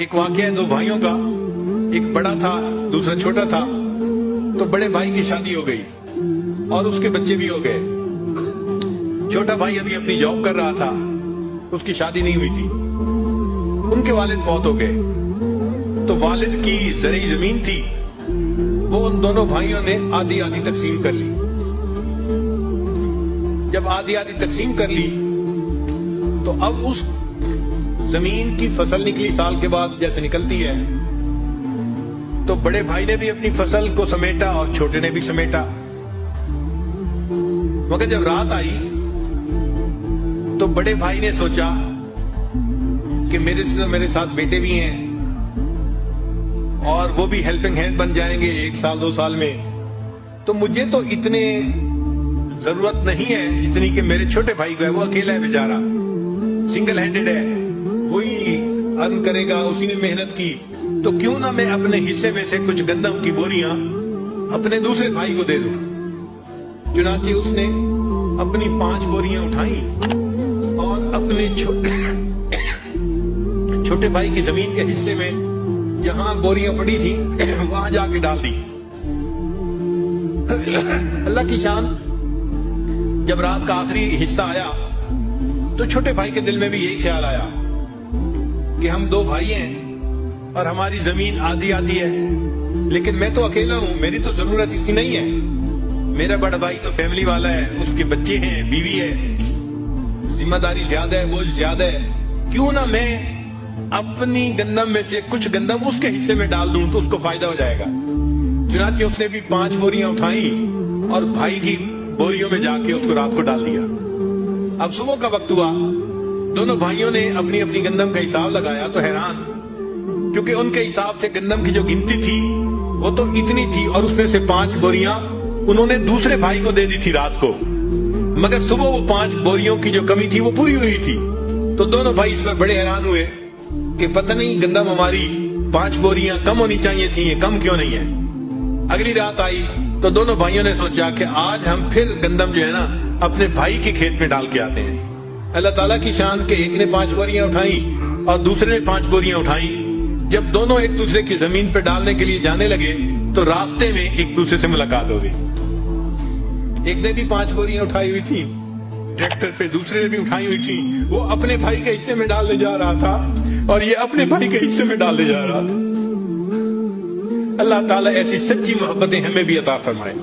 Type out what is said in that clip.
ایک واقعہ ہے دو بھائیوں کا، ایک بڑا تھا دوسرا چھوٹا تھا. تو بڑے بھائی کی شادی ہو گئی اور اس کے بچے بھی ہو گئے. چھوٹا بھائی ابھی اپنی جاب کر رہا تھا، اس کی شادی نہیں ہوئی تھی. ان کے والد فوت ہو گئے. تو والد کی زرعی زمین تھی، وہ ان دونوں بھائیوں نے آدھی آدھی تقسیم کر لی. جب آدھی آدھی تقسیم کر لی تو اب اس زمین کی فصل نکلی سال کے بعد جیسے نکلتی ہے. تو بڑے بھائی نے بھی اپنی فصل کو سمیٹا اور چھوٹے نے بھی سمیٹا. مگر جب رات آئی تو بڑے بھائی نے سوچا کہ میرے ساتھ بیٹے بھی ہیں اور وہ بھی ہیلپنگ ہینڈ بن جائیں گے 1 سال 2 سال میں، تو مجھے تو اتنے ضرورت نہیں ہے جتنی کہ میرے چھوٹے بھائی کو ہے. وہ اکیلا ہے بیچارہ، سنگل ہینڈڈ ہے، وہی ارن کرے گا، اسی نے محنت کی. تو کیوں نہ میں اپنے حصے میں سے کچھ گندم کی بوریاں اپنے دوسرے بھائی کو دے دوں. چنانچہ اس نے اپنی 5 بوریاں اٹھائیں اور اپنے چھوٹے بھائی کی زمین کے حصے میں جہاں بوریاں پڑی تھی وہاں جا کے ڈال دی. اللہ کی شان. جب رات کا آخری حصہ آیا تو چھوٹے بھائی کے دل میں بھی یہی خیال آیا کہ ہم 2 بھائی ہیں اور ہماری زمین آدھی آدھی ہے، لیکن میں تو اکیلا ہوں، میری تو ضرورت اتنی نہیں ہے. میرا بڑا بھائی تو فیملی والا ہے، اس کے بچے ہیں، بیوی ہے، ذمہ داری زیادہ ہے، بوجھ زیادہ ہے. کیوں نہ میں اپنی گندم میں سے کچھ گندم اس کے حصے میں ڈال دوں تو اس کو فائدہ ہو جائے گا. چنانچہ اس نے بھی 5 بوریاں اٹھائیں اور بھائی کی بوریوں میں جا کے اس کو رات کو ڈال دیا. اب صبح کا وقت ہوا، دونوں بھائیوں نے اپنی اپنی گندم کا حساب لگایا تو حیران، کیونکہ ان کے حساب سے گندم کی جو گنتی تھی وہ تو اتنی تھی اور اس میں سے 5 بوریاں انہوں نے دوسرے بھائی کو دے دی تھی رات کو. مگر صبح وہ 5 بوریوں کی جو کمی تھی وہ پوری ہوئی تھی. تو دونوں بھائی اس پر بڑے حیران ہوئے کہ پتہ نہیں گندم ہماری 5 بوریاں کم ہونی چاہیے تھی، یہ کم کیوں نہیں ہے. اگلی رات آئی تو دونوں بھائیوں نے سوچا کہ آج ہم پھر گندم جو ہے نا اپنے بھائی کے کھیت میں ڈال کے آتے ہیں. اللہ تعالیٰ کی شان کہ ایک نے 5 بوریاں اٹھائیں اور دوسرے نے 5 بوریاں اٹھائیں. جب دونوں ایک دوسرے کی زمین پہ ڈالنے کے لیے جانے لگے تو راستے میں ایک دوسرے سے ملاقات ہو گئی. ایک نے بھی 5 بوریاں اٹھائی ہوئی تھی ٹریکٹر پہ، دوسرے نے بھی اٹھائی ہوئی تھی. وہ اپنے بھائی کے حصے میں ڈالنے جا رہا تھا اور یہ اپنے بھائی کے حصے میں ڈالنے جا رہا تھا. اللہ تعالیٰ ایسی سچی محبتیں ہمیں بھی عطا فرمائے.